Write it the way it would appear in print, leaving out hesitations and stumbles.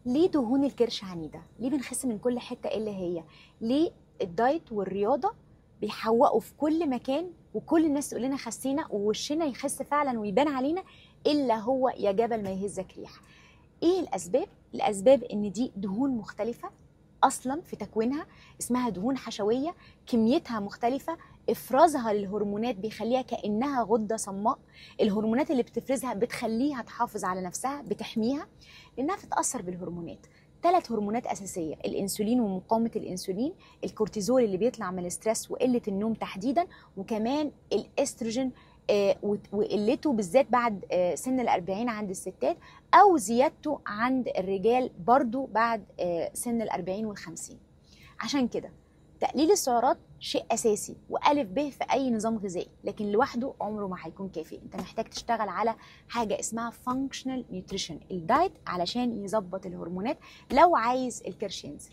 ليه دهون الكرش عنيده؟ ليه بنخس من كل حته الا هي؟ ليه الدايت والرياضه بيحوقوا في كل مكان وكل الناس تقول لنا خسينا ووشنا يخس فعلا ويبان علينا، الا هو يا جبل ما يهزك ريح؟ ايه الاسباب؟ الاسباب ان دي دهون مختلفه اصلا في تكوينها، اسمها دهون حشويه، كميتها مختلفه، افرازها للهرمونات بيخليها كانها غده صماء. الهرمونات اللي بتفرزها بتخليها تحافظ على نفسها، بتحميها، لانها بتتاثر بالهرمونات. ثلاث هرمونات اساسيه: الانسولين ومقاومه الانسولين، الكورتيزول اللي بيطلع من الاسترس وقله النوم تحديدا، وكمان الاستروجين وقلته بالذات بعد سن الأربعين عند الستات، أو زيادته عند الرجال برضو بعد سن الأربعين والخمسين. عشان كده تقليل السعرات شيء أساسي وألف به في أي نظام غذائي، لكن لوحده عمره ما هيكون كافي. أنت محتاج تشتغل على حاجة اسمها functional nutrition، الدايت، علشان يظبط الهرمونات لو عايز الكرش ينزل.